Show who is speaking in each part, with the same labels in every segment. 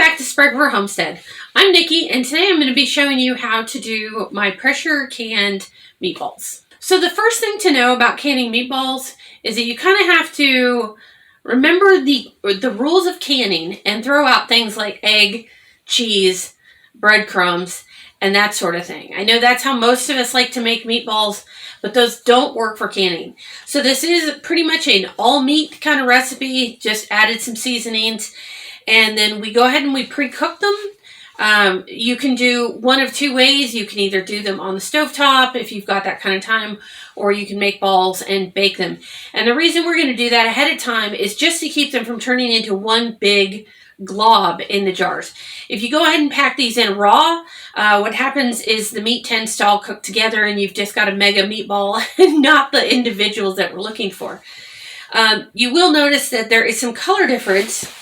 Speaker 1: back to Spread for Homestead. I'm Nikki, and today I'm going to be showing you how to do my pressure canned meatballs. So the first thing to know about canning meatballs is that you kind of have to remember the rules of canning and throw out things like egg, cheese, breadcrumbs, and that sort of thing. I know that's how most of us like to make meatballs, but those don't work for canning. So this is pretty much an all meat kind of recipe, just added some seasonings. And then we go ahead and we pre-cook them. You can do one of two ways. You can either do them on the stovetop if you've got that kind of time, or you can make balls and bake them. And the reason we're going to do that ahead of time is just to keep them from turning into one big glob in the jars. If you go ahead and pack these in raw, what happens is the meat tends to all cook together and you've just got a mega meatball and not the individuals that we're looking for. You will notice that there is some color difference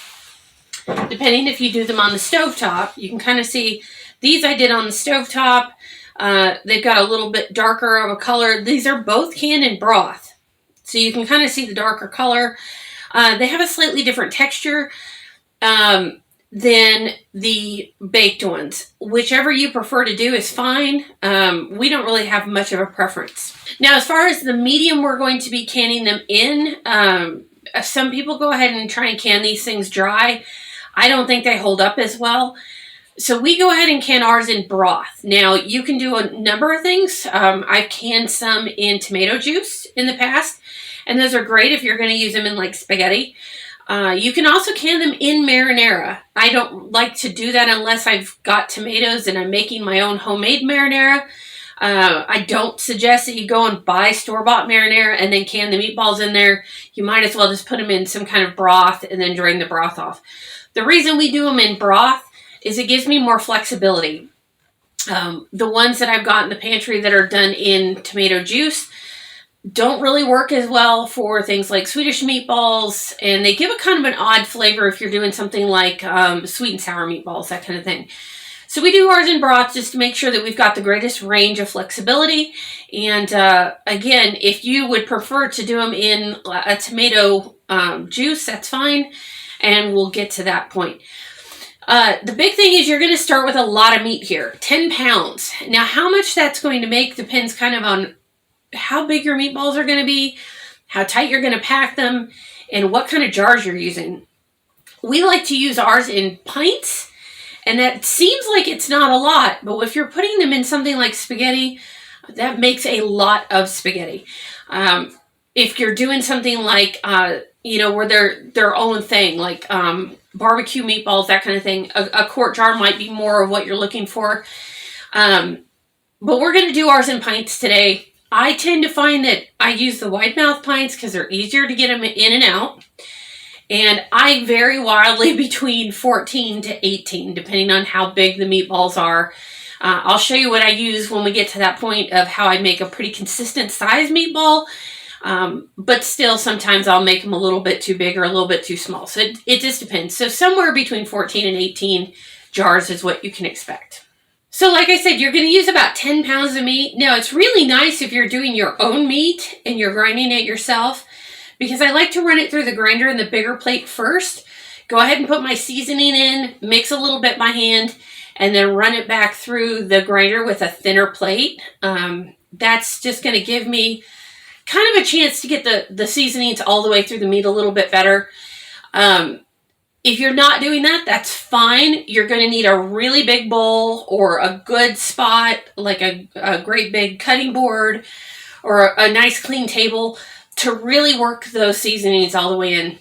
Speaker 1: depending if you do them on the stovetop. You can kind of see these I did on the stovetop. They've got a little bit darker of a color. These are both canned in broth, so you can kind of see the darker color. They have a slightly different texture than the baked ones. Whichever you prefer to do is fine. We don't really have much of a preference. Now, as far as the medium we're going to be canning them in, some people go ahead and try and can these things dry. I don't think they hold up as well. So we go ahead and can ours in broth. Now, you can do a number of things. I've canned some in tomato juice in the past, and those are great if you're going to use them in like spaghetti. You can also can them in marinara. I don't like to do that unless I've got tomatoes and I'm making my own homemade marinara. I don't suggest that you go and buy store-bought marinara and then can the meatballs in there. You might as well just put them in some kind of broth and then drain the broth off. The reason we do them in broth is it gives me more flexibility. The ones that I've got in the pantry that are done in tomato juice don't really work as well for things like Swedish meatballs, and they give a kind of an odd flavor if you're doing something like sweet and sour meatballs, that kind of thing. So we do ours in broth just to make sure that we've got the greatest range of flexibility. And again, if you would prefer to do them in a tomato juice, that's fine, and we'll get to that point. The big thing is you're going to start with a lot of meat here, 10 pounds. Now, how much that's going to make depends kind of on how big your meatballs are going to be, how tight you're going to pack them, and what kind of jars you're using. We like to use ours in pints, and that seems like it's not a lot, but if you're putting them in something like spaghetti, that makes a lot of spaghetti. If you're doing something like, where they're their own thing, like barbecue meatballs, that kind of thing, a quart jar might be more of what you're looking for. But we're going to do ours in pints today. I tend to find that I use the wide mouth pints because they're easier to get them in and out. And I vary wildly between 14 to 18, depending on how big the meatballs are. I'll show you what I use when we get to that point of how I make a pretty consistent size meatball. But still, sometimes I'll make them a little bit too big or a little bit too small. So it just depends. So somewhere between 14 and 18 jars is what you can expect. So like I said, you're going to use about 10 pounds of meat. Now, it's really nice if you're doing your own meat and you're grinding it yourself, because I like to run it through the grinder in the bigger plate first. Go ahead and put my seasoning in, mix a little bit by hand, and then run it back through the grinder with a thinner plate. That's just going to give me kind of a chance to get the seasonings all the way through the meat a little bit better. If you're not doing that, that's fine. You're going to need a really big bowl or a good spot, like a great big cutting board or a nice clean table to really work those seasonings all the way in.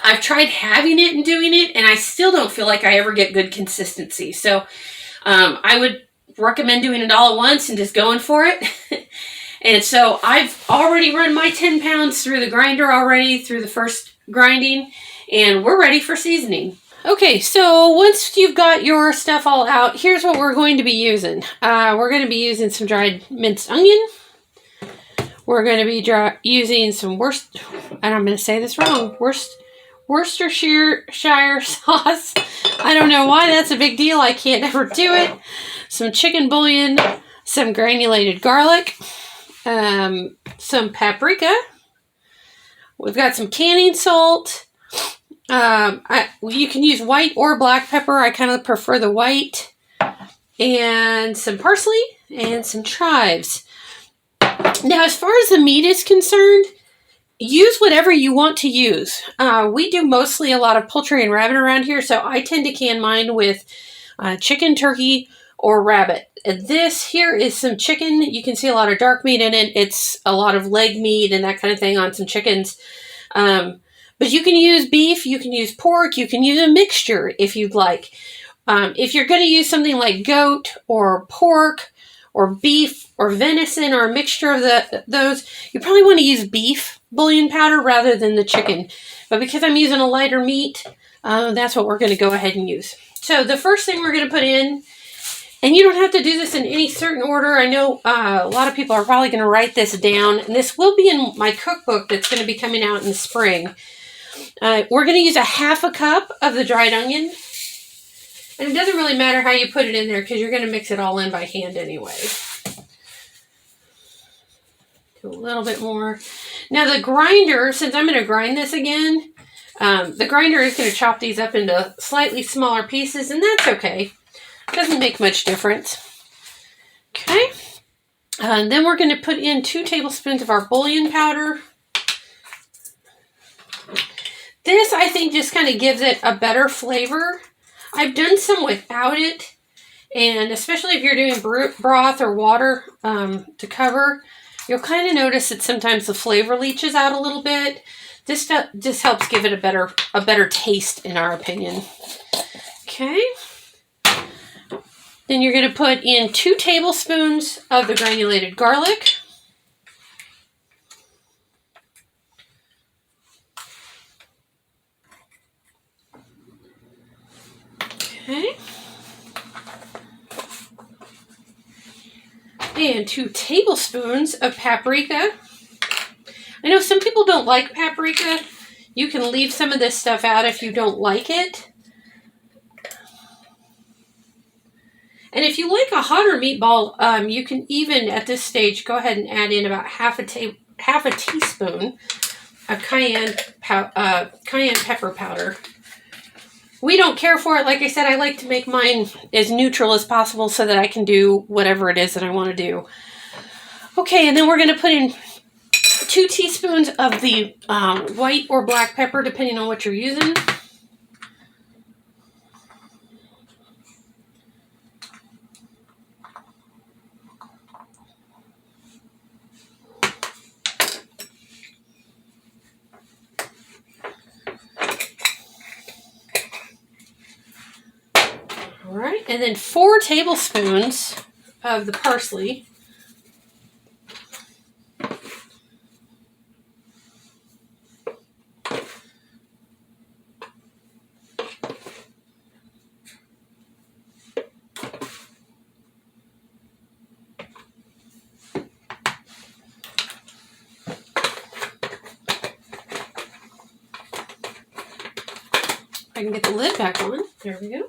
Speaker 1: I've tried having it and doing it, and I still don't feel like I ever get good consistency. So I would recommend doing it all at once and just going for it. And so I've already run my 10 pounds through the grinder already, through the first grinding, and we're ready for seasoning. Okay, so once you've got your stuff all out, here's what we're going to be using. We're going to be using some dried minced onion. We're going to be using some and I'm going to say this wrong, Worcestershire sauce. I don't know why that's a big deal. I can't ever do it. Some chicken bouillon, some granulated garlic, some paprika. We've got some canning salt, You can use white or black pepper. I kind of prefer the white. And some parsley and some chives. Now, as far as the meat is concerned, use whatever you want to use. We do mostly a lot of poultry and rabbit around here, so I tend to can mine with chicken, turkey, or rabbit. And this here is some chicken. You can see a lot of dark meat in it. It's a lot of leg meat and that kind of thing on some chickens. But you can use beef, you can use pork, you can use a mixture if you'd like. If you're going to use something like goat or pork or beef or venison or a mixture of those, you probably want to use beef bouillon powder rather than the chicken. But because I'm using a lighter meat, that's what we're going to go ahead and use. So the first thing we're going to put in, and you don't have to do this in any certain order. I know a lot of people are probably going to write this down, and this will be in my cookbook that's going to be coming out in the spring. We're going to use a half a cup of the dried onion. And it doesn't really matter how you put it in there because you're going to mix it all in by hand anyway. Do a little bit more. Now the grinder, since I'm going to grind this again, the grinder is going to chop these up into slightly smaller pieces, and that's okay. It doesn't make much difference. Okay. And then we're going to put in 2 tablespoons of our bouillon powder. This, I think, just kind of gives it a better flavor. I've done some without it, and especially if you're doing broth or water to cover, you'll kind of notice that sometimes the flavor leaches out a little bit. This just helps give it a better taste, in our opinion. Okay. Then you're going to put in 2 tablespoons of the granulated garlic. Okay. And 2 tablespoons of paprika. I know some people don't like paprika. You can leave some of this stuff out if you don't like it. And if you like a hotter meatball, you can even at this stage go ahead and add in about half a teaspoon of cayenne pepper powder. We don't care for it. Like I said, I like to make mine as neutral as possible so that I can do whatever it is that I want to do. Okay, and then we're going to put in 2 teaspoons of the white or black pepper, depending on what you're using. All right, and then 4 tablespoons of the parsley. I can get the lid back on. There we go.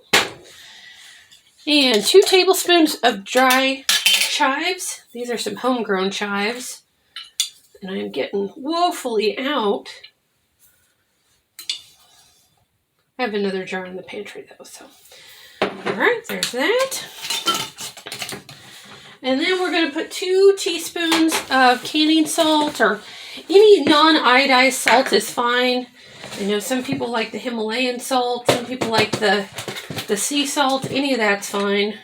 Speaker 1: And 2 tablespoons of dry chives. These are some homegrown chives. And I'm getting woefully out. I have another jar in the pantry though, so. Alright, there's that. And then we're going to put 2 teaspoons of canning salt, or any non-iodized salt is fine. I know some people like the Himalayan salt, some people like the sea salt, any of that's fine.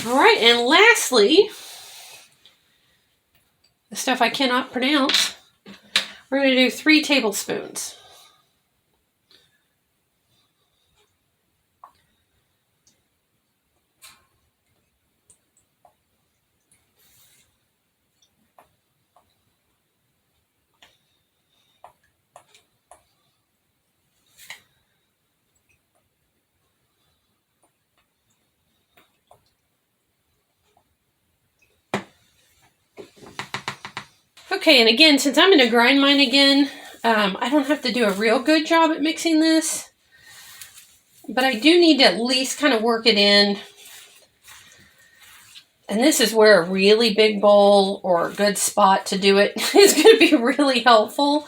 Speaker 1: All right, and lastly, the stuff I cannot pronounce, we're going to do 3 tablespoons. Okay, and again, since I'm going to grind mine again, I don't have to do a real good job at mixing this, but I do need to at least kind of work it in. And this is where a really big bowl or a good spot to do it is going to be really helpful.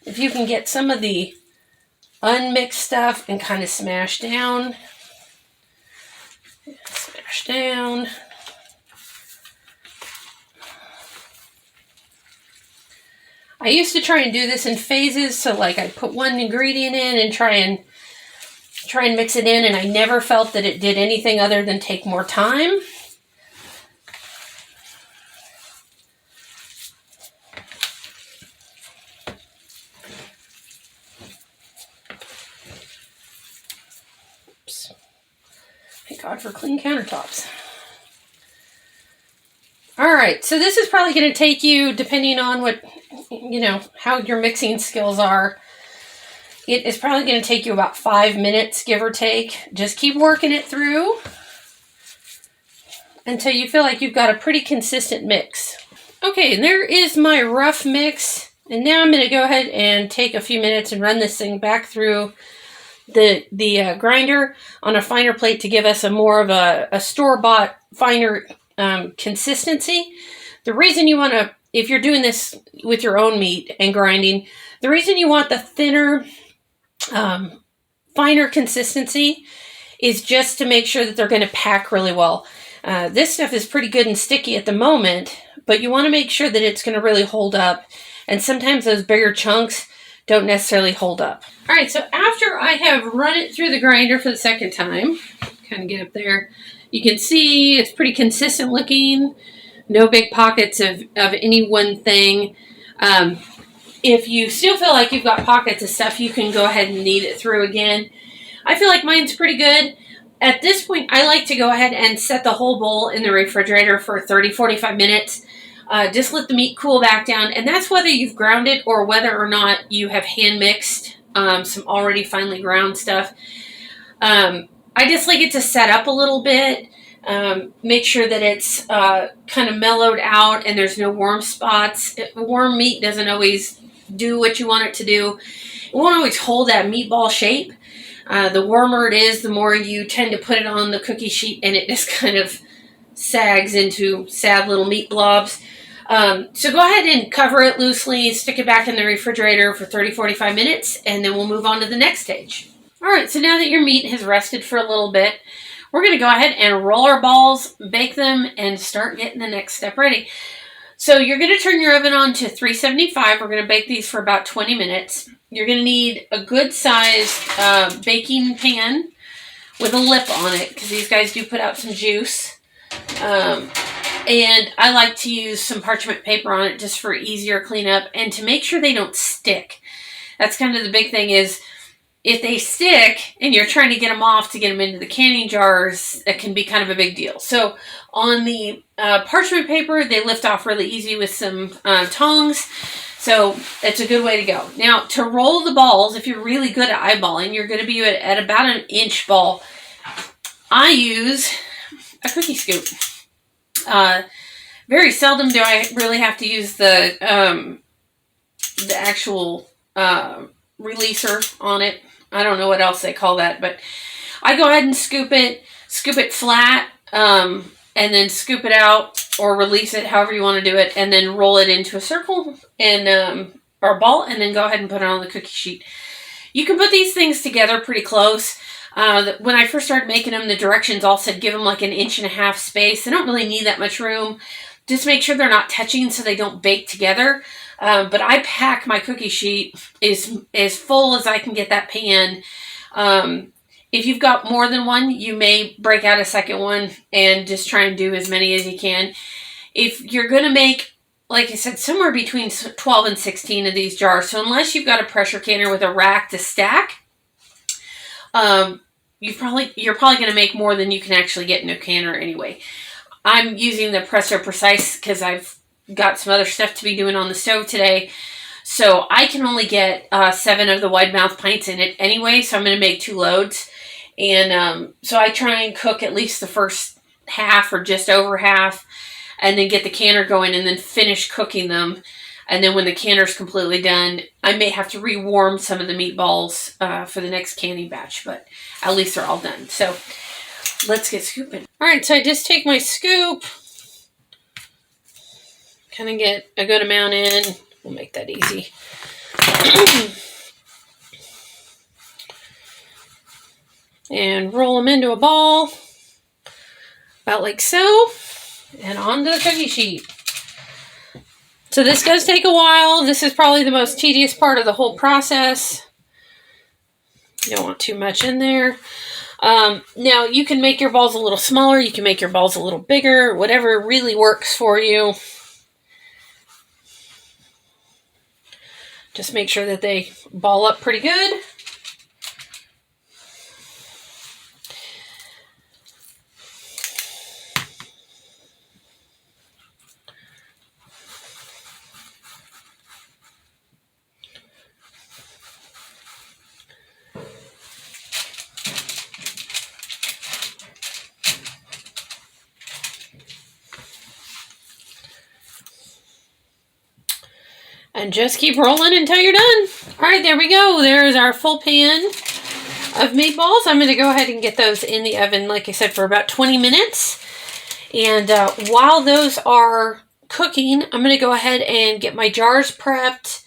Speaker 1: If you can get some of the unmixed stuff and kind of smash down. Smash down. I used to try and do this in phases, so like I'd put one ingredient in and try and mix it in, and I never felt that it did anything other than take more time. Oops. Thank God for clean countertops. All right, so this is probably going to take you, depending on what, how your mixing skills are, it is probably going to take you about 5 minutes, give or take. Just keep working it through until you feel like you've got a pretty consistent mix. Okay, and there is my rough mix. And now I'm going to go ahead and take a few minutes and run this thing back through the grinder on a finer plate to give us a more of a store-bought, finer consistency. The reason you want to, if you're doing this with your own meat and grinding, the reason you want the thinner, finer consistency is just to make sure that they're going to pack really well. This stuff is pretty good and sticky at the moment, but you want to make sure that it's going to really hold up. And sometimes those bigger chunks don't necessarily hold up. All right, so after I have run it through the grinder for the second time, kind of get up there, you can see it's pretty consistent looking. No big pockets of any one thing. If you still feel like you've got pockets of stuff, you can go ahead and knead it through again. I feel like mine's pretty good. At this point, I like to go ahead and set the whole bowl in the refrigerator for 30-45 minutes. Just let the meat cool back down. And that's whether you've ground it or whether or not you have hand mixed some already finely ground stuff. I just like it to set up a little bit. Make sure that it's kind of mellowed out and there's no warm spots. Warm meat doesn't always do what you want it to do. It won't always hold that meatball shape. The warmer it is, the more you tend to put it on the cookie sheet and it just kind of sags into sad little meat blobs. So go ahead and cover it loosely, stick it back in the refrigerator for 30-45 minutes, and then we'll move on to the next stage. All right, so now that your meat has rested for a little bit, we're going to go ahead and roll our balls, bake them, and start getting the next step ready. So you're going to turn your oven on to 375. We're going to bake these for about 20 minutes. You're going to need a good sized baking pan with a lip on it because these guys do put out some juice. And I like to use some parchment paper on it just for easier cleanup and to make sure they don't stick. That's kind of the big thing is if they stick and you're trying to get them off to get them into the canning jars, it can be kind of a big deal. So on the parchment paper, they lift off really easy with some tongs. So it's a good way to go. Now to roll the balls, if you're really good at eyeballing, you're going to be at about an inch ball. I use a cookie scoop. Very seldom do I really have to use the actual releaser on it. I don't know what else they call that, but I go ahead and scoop it flat, and then scoop it out or release it, however you want to do it, and then roll it into a circle and or ball, and then go ahead and put it on the cookie sheet. You can put these things together pretty close. When I first started making them, the directions all said give them like 1.5 inches space. They don't really need that much room. Just make sure they're not touching so they don't bake together. But I pack my cookie sheet as full as I can get that pan. If you've got more than one, you may break out a second one and just try and do as many as you can. If you're going to make, like I said, somewhere between 12 and 16 of these jars, so unless you've got a pressure canner with a rack to stack, you're probably going to make more than you can actually get in a canner anyway. I'm using the Presso Precise because I've got some other stuff to be doing on the stove today. So I can only get 7 of the wide mouth pints in it anyway, so I'm going to make 2 loads. And so I try and cook at least the first half or just over half, and then get the canner going and then finish cooking them And then when the canner's completely done, I may have to rewarm some of the meatballs for the next canning batch, but at least they're all done. So let's get scooping. All right, so I just take my scoop, kind of get a good amount in. We'll make that easy. And roll them into a ball, about like so, and onto the cookie sheet. So this does take a while. This is probably the most tedious part of the whole process. You don't want too much in there. Now, you can make your balls a little smaller. You can make your balls a little bigger. Whatever really works for you. Just make sure that they ball up pretty good. And just keep rolling until you're done. All right, there we go. There's our full pan of meatballs. I'm going to go ahead and get those in the oven, like I said, for about 20 minutes. And while those are cooking, I'm going to go ahead and get my jars prepped,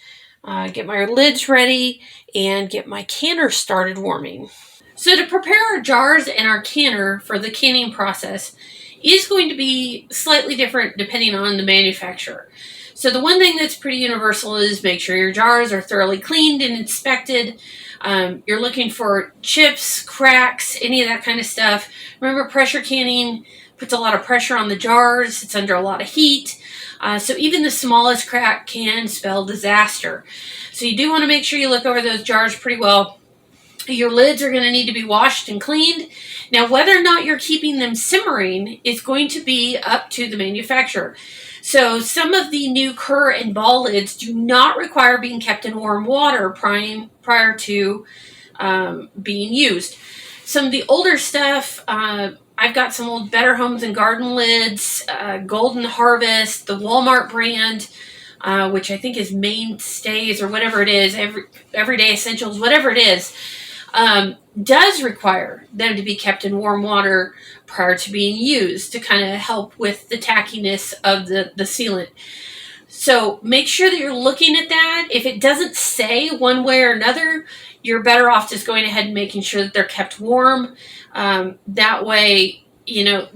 Speaker 1: get my lids ready, and get my canner started warming. So to prepare our jars and our canner for the canning process is going to be slightly different depending on the manufacturer. So the one thing that's pretty universal is make sure your jars are thoroughly cleaned and inspected. You're looking for chips, cracks, any of that kind of stuff. Remember, pressure canning puts a lot of pressure on the jars. It's under a lot of heat. So even the smallest crack can spell disaster. So you do want to make sure you look over those jars pretty well. Your lids are going to need to be washed and cleaned. Now, whether or not you're keeping them simmering is going to be up to the manufacturer. So some of the new cur and ball lids do not require being kept in warm water prior to being used. Some of the older stuff, I've got some old Better Homes and Garden lids, Golden Harvest, the Walmart brand, which I think is Mainstays or whatever it is, Everyday Essentials, whatever it is, does require them to be kept in warm water prior to being used to kind of help with the tackiness of the sealant. So make sure that you're looking at that. If it doesn't say one way or another, you're better off just going ahead and making sure that they're kept warm. That way, you know,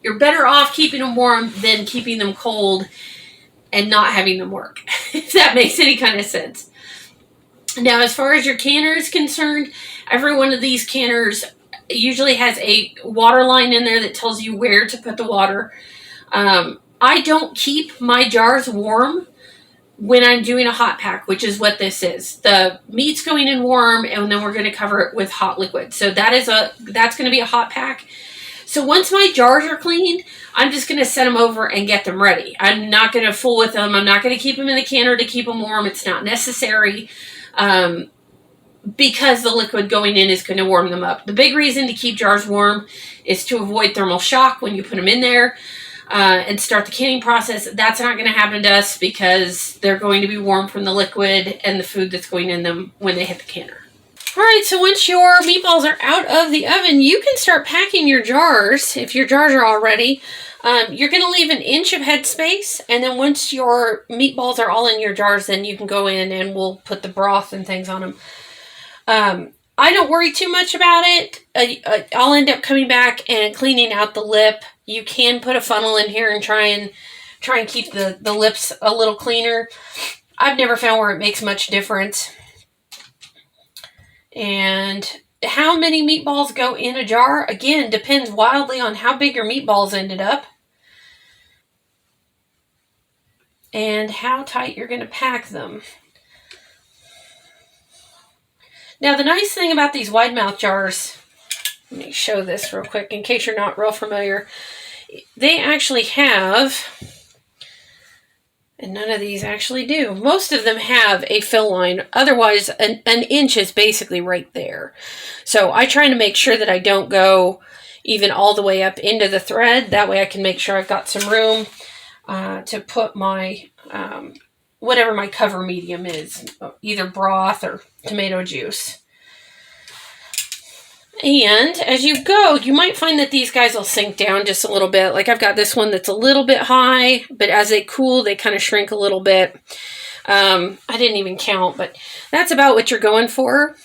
Speaker 1: you're better off keeping them warm than keeping them cold and not having them work, if that makes any kind of sense. Now, as far as your canner is concerned, every one of these canners usually has a water line in there that tells you where to put the water. I don't keep my jars warm when I'm doing a hot pack, which is what this is. The meat's going in warm, and then we're going to cover it with hot liquid. So that's going to be a hot pack. So once my jars are cleaned, I'm just going to set them over and get them ready. I'm not going to fool with them. I'm not going to keep them in the canner to keep them warm. It's not necessary. Because the liquid going in is going to warm them up. The big reason to keep jars warm is to avoid thermal shock when you put them in there and start the canning process. That's not going to happen to us because they're going to be warm from the liquid and the food that's going in them when they hit the canner. All right, so once your meatballs are out of the oven, you can start packing your jars. If your jars are all ready, you're going to leave an inch of headspace, and then once your meatballs are all in your jars, then you can go in and we'll put the broth and things on them. I don't worry too much about it. I'll end up coming back and cleaning out the lip. You can put a funnel in here and try and keep the lips a little cleaner. I've never found where it makes much difference. And how many meatballs go in a jar, again, depends wildly on how big your meatballs ended up and how tight you're going to pack them. Now, the nice thing about these wide mouth jars, let me show this real quick in case you're not real familiar. They actually have, and none of these actually do, most of them have a fill line. Otherwise, an inch is basically right there. So I try to make sure that I don't go even all the way up into the thread. That way I can make sure I've got some room. to put my whatever my cover medium is, either broth or tomato juice. And as you go, you might find that these guys will sink down just a little bit. Like I've got this one that's a little bit high, but as they cool, they kind of shrink a little bit. I didn't even count, but that's about what you're going for.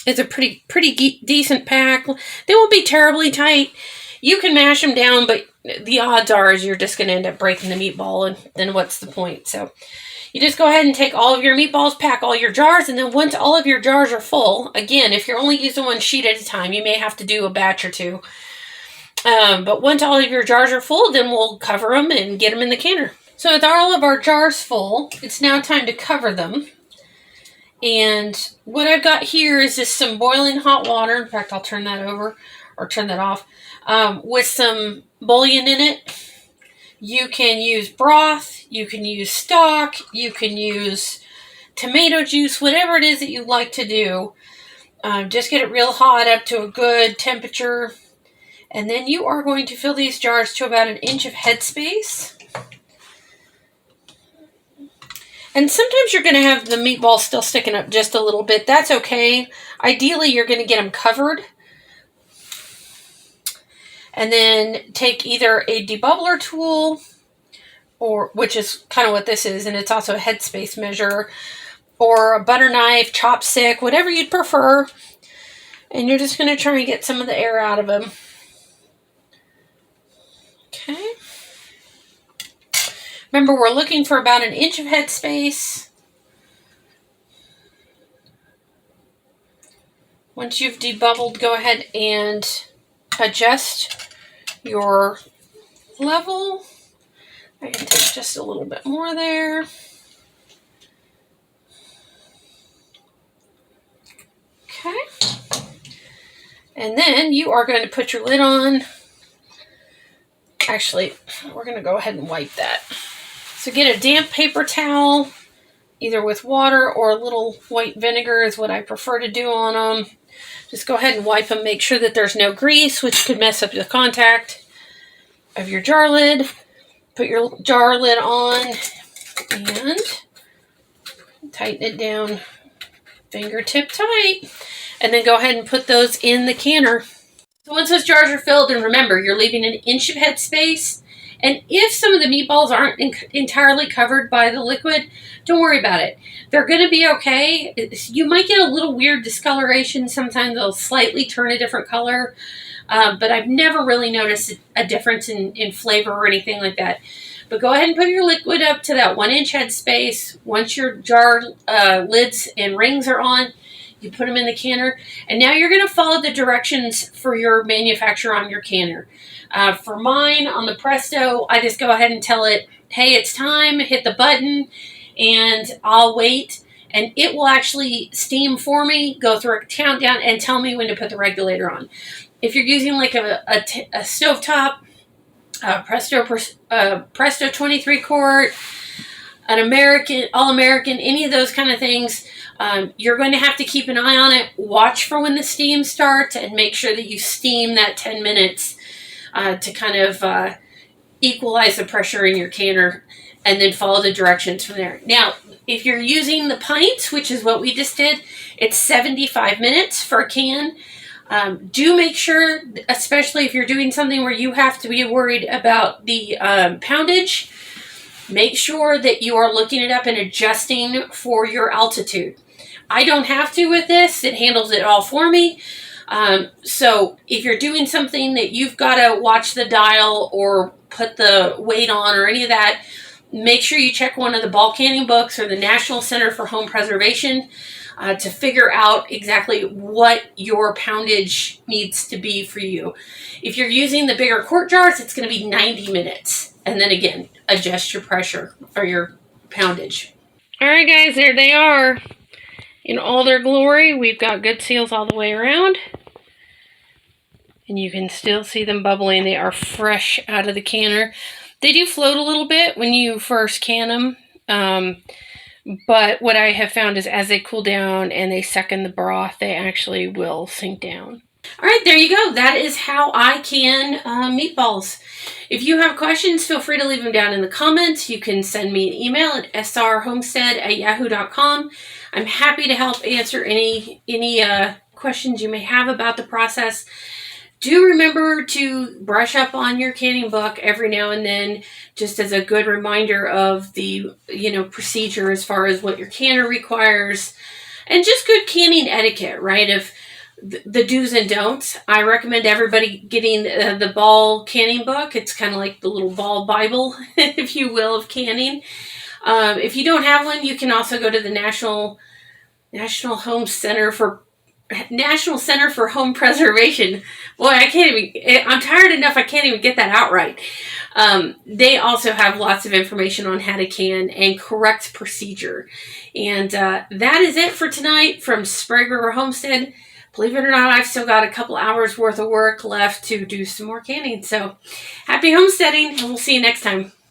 Speaker 1: It's a pretty decent pack. They won't be terribly tight. You can mash them down, but the odds are is you're just going to end up breaking the meatball, and then what's the point? So you just go ahead and take all of your meatballs, pack all your jars, and then once all of your jars are full, again, if you're only using one sheet at a time, you may have to do a batch or two. But once all of your jars are full, then we'll cover them and get them in the canner. So with all of our jars full, it's now time to cover them. And what I've got here is just some boiling hot water. In fact, I'll turn that over or turn that off. With some bouillon in it. You can use broth, you can use stock, you can use tomato juice, whatever it is that you like to do. Just get it real hot up to a good temperature. And then you are going to fill these jars to about 1 inch of headspace. And sometimes you're going to have the meatballs still sticking up just a little bit. That's okay. Ideally, you're going to get them covered. And then take either a debubbler tool, or which is kind of what this is, and it's also a headspace measure, or a butter knife, chopstick, whatever you'd prefer. And you're just going to try and get some of the air out of them. Okay. Remember, we're looking for about 1 inch of headspace. Once you've debubbled, go ahead and adjust your level. I can take just a little bit more there. Okay. And then you are going to put your lid on. Actually, we're going to go ahead and wipe that. So get a damp paper towel, either with water or a little white vinegar is what I prefer to do on them. Just go ahead and wipe them. Make sure that there's no grease, which could mess up the contact of your jar lid. Put your jar lid on and tighten it down fingertip tight. And then go ahead and put those in the canner. So once those jars are filled, and remember, you're leaving 1 inch of headspace. And if some of the meatballs aren't entirely covered by the liquid, don't worry about it. They're going to be okay. You might get a little weird discoloration. Sometimes they'll slightly turn a different color. But I've never really noticed a difference in flavor or anything like that. But go ahead and put your liquid up to that 1 inch headspace. Once your jar lids and rings are on, you put them in the canner. And now you're going to follow the directions for your manufacturer on your canner. For mine, on the Presto, I just go ahead and tell it, hey, it's time, hit the button, and I'll wait. And it will actually steam for me, go through a countdown, and tell me when to put the regulator on. If you're using like a stovetop, Presto 23 quart, an American, All-American, any of those kind of things, you're going to have to keep an eye on it. Watch for when the steam starts and make sure that you steam that 10 minutes to kind of equalize the pressure in your canner, and then follow the directions from there. Now, if you're using the pints, which is what we just did, it's 75 minutes for a can. Do make sure, especially if you're doing something where you have to be worried about the poundage, make sure that you are looking it up and adjusting for your altitude. I don't have to with this. It handles it all for me. So if you're doing something that you've got to watch the dial or put the weight on or any of that, make sure you check one of the bulk canning books or the National Center for Home Preservation to figure out exactly what your poundage needs to be for you. If you're using the bigger quart jars, it's going to be 90 minutes. And then again, adjust your pressure or your poundage. All right, guys, there they are. In all their glory, we've got good seals all the way around. And you can still see them bubbling. They are fresh out of the canner. They do float a little bit when you first can them. But what I have found is as they cool down and they suck in the broth, they actually will sink down. All right, there you go. That is how I can meatballs. If you have questions, feel free to leave them down in the comments. You can send me an email at srhomestead@yahoo.com. I'm happy to help answer any questions you may have about the process. Do remember to brush up on your canning book every now and then, just as a good reminder of the procedure as far as what your canner requires, and just good canning etiquette, right? Of the do's and don'ts. I recommend everybody getting the Ball canning book. It's kind of like the little Ball Bible, if you will, of canning. If you don't have one, you can also go to the National Center for Home Preservation. Boy, I'm tired enough I can't even get that out right. They also have lots of information on how to can and correct procedure. And that is it for tonight from Sprague River Homestead. Believe it or not, I've still got a couple hours worth of work left to do some more canning. So happy homesteading, and we'll see you next time.